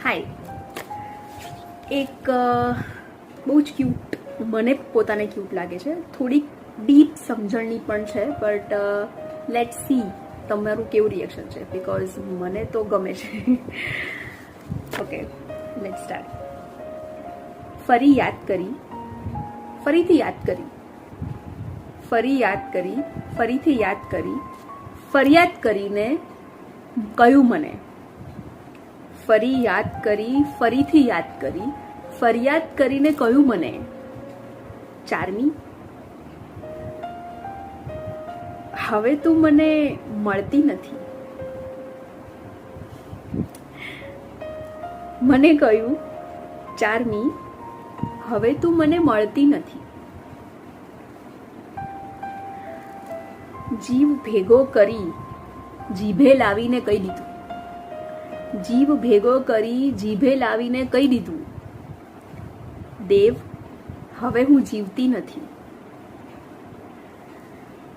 હાય એક બહુ જ ક્યુટ, મને પોતાને ક્યુટ લાગે છે, થોડીક ડીપ સમજણની પણ છે, બટ લેટ સી તમારું કેવું રિએક્શન છે, બીકોઝ મને તો ગમે છે. Okay, late start. ફરી યાદ કરી, ફરીથી યાદ કરી, ફરી યાદ કરી, ફરીથી યાદ કરી, ફરિયાદ કરીને કહ્યું મને. ફરી યાદ કરી, ફરીથી યાદ કરી, ફરિયાદ કરીને કહ્યું મને. 4મી, હવે તું મને મળતી નથી. મને કહ્યું 4મી, હવે તું મને મળતી નથી. જીવ ભેગો કરી જીભે લાવીને કહી દીધું. જીવ ભેગો કરી જીભે લાવીને કહી દીધું, દેવ હવે હું જીવતી નથી.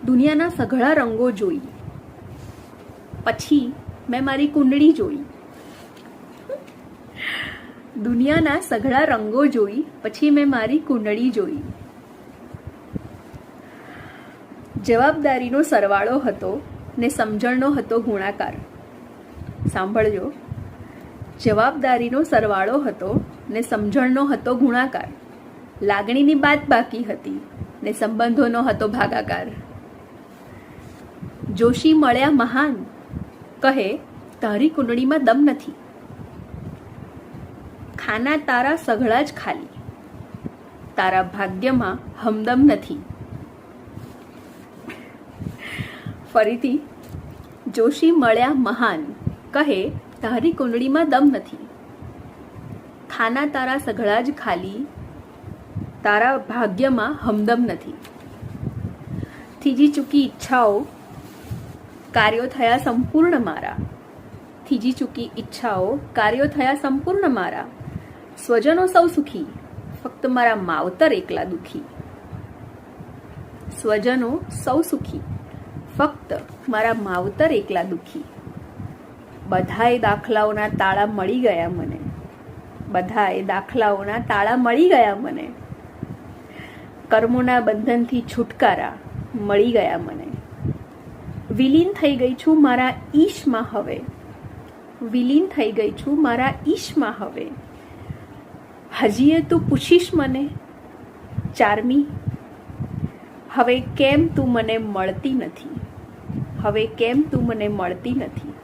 દુનિયાના સઘળા રંગો જોઈ, પછી મેં મારી કુંડળી જોઈ. દુનિયાના સઘળા રંગો જોઈ, પછી મેં મારી કુંડળી જોઈ. જવાબદારીનો સરવાળો હતો ને સમજણનો હતો ગુણાકાર. સાંભળજો, જવાબદારીનો સરવાળો હતો ને સમજણનો હતો ગુણાકાર. લાગણીની બાદબાકી હતી ને સંબંધોનો હતો ભાગાકાર. જોશી મળ્યા મહાન, કહે તારી કુંડળીમાં દમ નથી. ખાના તારા સઘળા જ ખાલી, તારા ભાગ્યમાં હમદમ નથી. ફરીથી, જોશી મળ્યા મહાન, કહે તારી કુંડળીમાં દમ નથી. ખાના તારા સઘળા જ ખાલી, તારા ભાગ્યમાં હમદમ નથી. થીજી ચૂકી ઈચ્છાઓ, કાર્યો થયા સંપૂર્ણ મારા. થીજી ચૂકી ઈચ્છાઓ, કાર્યો થયા સંપૂર્ણ મારા. સ્વજનો સૌ સુખી, ફક્ત મારા માવતર એકલા દુખી. સ્વજનો સૌ સુખી, ફક્ત મારા માવતર એકલા દુખી. બધાએ દાખલાઓના તાળા મળી ગયા મને. બધાએ દાખલાઓના તાળા મળી ગયા મને. કર્મોના બંધનથી છુટકારા મળી ગયા મને. વિલીન થઈ ગઈ છું મારા ઈશમાં હવે. વિલીન થઈ ગઈ છું મારા ઈશમાં હવે. હજીએ તું પૂછીશ મને 4મી, હવે કેમ તું મને મળતી નથી. હવે કેમ તું મને મળતી નથી.